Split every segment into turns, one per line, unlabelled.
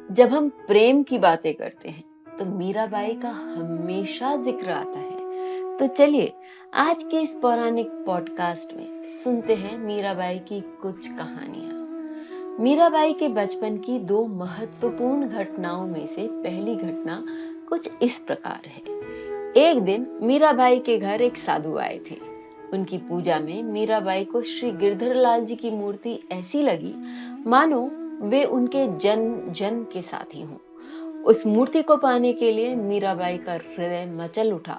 जब हम प्रेम की बातें करते हैं तो मीराबाई का हमेशा जिक्र आता है। तो चलिए आज के इस पौराणिक पॉडकास्ट में सुनते हैं मीराबाई की कुछ कहानियां। मीराबाई के बचपन की दो महत्वपूर्ण घटनाओं में से पहली घटना कुछ इस प्रकार है। एक दिन मीराबाई के घर एक साधु आए थे। उनकी पूजा में मीराबाई को श्री गिरधरलाल जी की मूर्ति ऐसी लगी मानो वे उनके जन्म जन्म के साथी हों। उस मूर्ति को पाने के लिए मीराबाई का हृदय मचल उठा,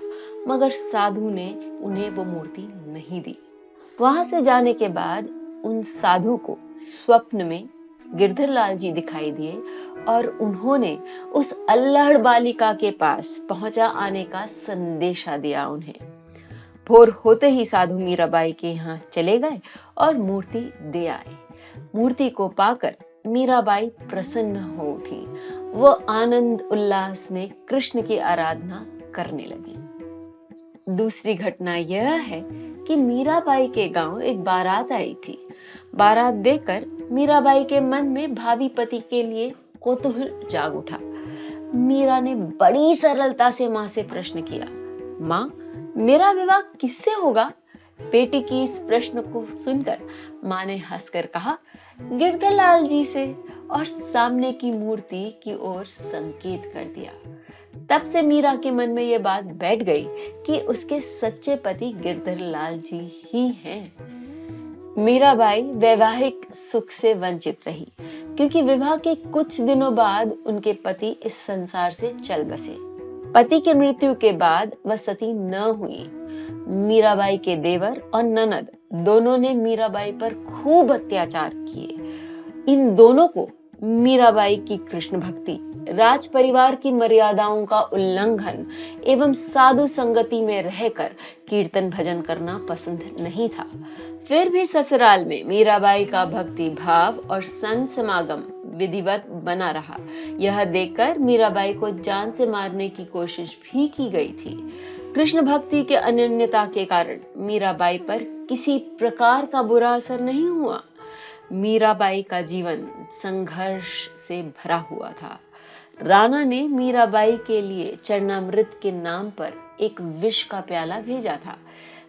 मगर साधु ने उन्हें वो मूर्ति नहीं दी। वहां से जाने के बाद उन साधु को स्वप्न में गिरधरलाल जी दिखाई दिए और उन्होंने उस अल्लढ़ बालिका के पास पहुंचा आने का संदेशा दिया उन्हें। भोर होते ही साधु मीराबाई के यहाँ चले गए और मूर्ति दे आए। मूर्ति को पाकर मीराबाई प्रसन्न हो उठी। वो आनंद उल्लास में कृष्ण की आराधना करने लगी। दूसरी घटना यह है कि मीराबाई के गांव एक बारात आई थी। बारात देखकर मीराबाई के मन में भावी पति के लिए कौतूहल जाग उठा। मीरा ने बड़ी सरलता से माँ से प्रश्न किया, माँ, मेरा विवाह किससे होगा? बेटी की इस प्रश्न को सुनकर माँ ने हंसकर कहा, गिरधरलाल जी से, और सामने की मूर्ति की ओर संकेत कर दिया। तब से मीरा के मन में यह बात बैठ गई कि उसके सच्चे पति गिरधरलाल जी ही हैं। मीराबाई वैवाहिक सुख से वंचित रही क्योंकि विवाह के कुछ दिनों बाद उनके पति इस संसार से चल बसे। पति की मृत्यु के बाद वह सती न हुई। मीराबाई के देवर और ननद दोनों ने मीराबाई पर खूब अत्याचार किए। इन दोनों को मीराबाई की कृष्ण भक्ति, राज परिवार की मर्यादाओं का उल्लंघन एवं साधु संगति में रहकर कीर्तन भजन करना पसंद नहीं था। फिर भी ससुराल में मीराबाई का भक्ति भाव और संत समागम विधिवत बना रहा। यह देखकर मीराबाई को जान से मारने की कोशिश भी की गई थी। कृष्ण भक्ति के अनन्यता के कारण मीराबाई पर किसी प्रकार का बुरा असर नहीं हुआ। मीराबाई का जीवन संघर्ष से भरा हुआ था। राणा ने मीराबाई के लिए चरणामृत के नाम पर एक विष का प्याला भेजा था।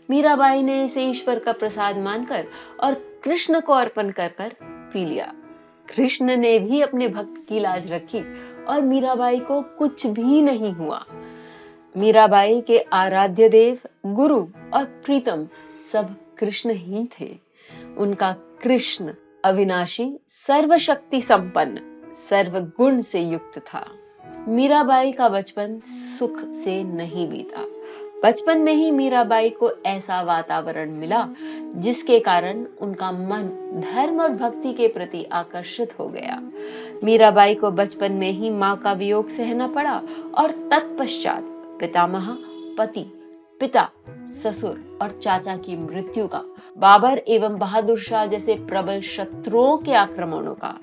मीराबाई ने इसे ईश्वर का प्रसाद मानकर और कृष्ण को अर्पण कर पी लिया। कृष्ण ने भी अपने भक्त की लाज रखी और मीराबाई को कुछ भी नहीं हुआ। मीराबाई के आराध्य देव, गुरु और प्रीतम सब कृष्ण ही थे। उनका कृष्ण अविनाशी, सर्वशक्ति संपन्न, सर्वगुण से युक्त था। मीराबाई का बचपन सुख से नहीं बीता। बचपन में ही मीराबाई को ऐसा वातावरण मिला जिसके कारण उनका मन धर्म और भक्ति के प्रति आकर्षित हो गया। मीराबाई को बचपन में ही माँ का वियोग सहना पड़ा और तत्पश्चात पितामह, पति, पिता, ससुर और चाचा की मृत्यु का, बाबर एवं बहादुर शाह जैसे प्रबल शत्रुओं के आक्रमणों का,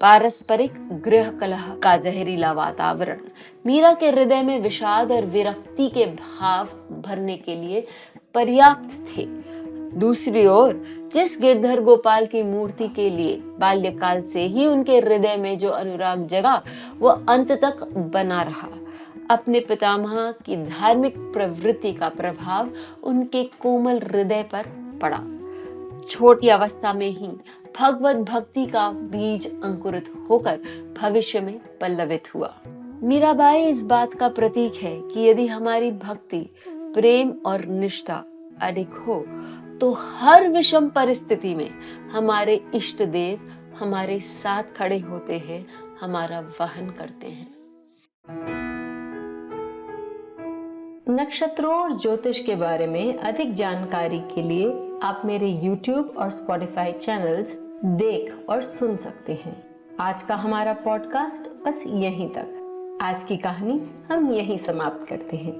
पारस्परिक गृह कलह का जहरीला वातावरण मीरा के हृदय में विषाद और विरक्ति के भाव भरने के लिए पर्याप्त थे। दूसरी ओर जिस गिरधर गोपाल की मूर्ति के लिए बाल्यकाल से ही उनके हृदय में जो अनुराग जगा वो अंत तक बना रहा। अपने पितामह की धार्मिक प्रवृत्ति का प्रभाव उनके कोमल हृदय पर पड़ा। छोटी अवस्था में ही भगवत भक्ति का बीज अंकुरित होकर भविष्य में पल्लवित हुआ। मीराबाई इस बात का प्रतीक है कि यदि हमारी भक्ति, प्रेम और निष्ठा अधिक हो तो हर विषम परिस्थिति में हमारे इष्ट देव हमारे साथ खड़े होते हैं, हमारा वहन करते हैं।
नक्षत्रों और ज्योतिष के बारे में अधिक जानकारी के लिए आप मेरे YouTube और Spotify चैनल्स देख और सुन सकते हैं। आज का हमारा पॉडकास्ट बस यहीं तक। आज की कहानी हम यहीं समाप्त करते हैं।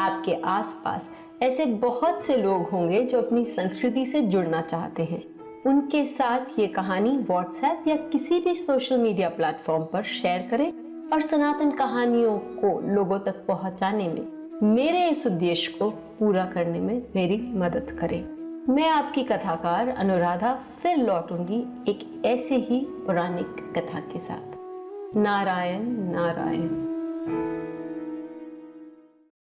आपके आसपास ऐसे बहुत से लोग होंगे जो अपनी संस्कृति से जुड़ना चाहते हैं। उनके साथ ये कहानी WhatsApp या किसी भी सोशल मीडिया प्लेटफॉर्म पर शेयर करें और सनातन कहानियों को लोगों तक पहुंचाने में, मेरे इस उद्देश्य को पूरा करने में मेरी मदद करें। मैं आपकी कथाकार अनुराधा फिर लौटूंगी एक ऐसे ही पौराणिक कथा के साथ। नारायण नारायण।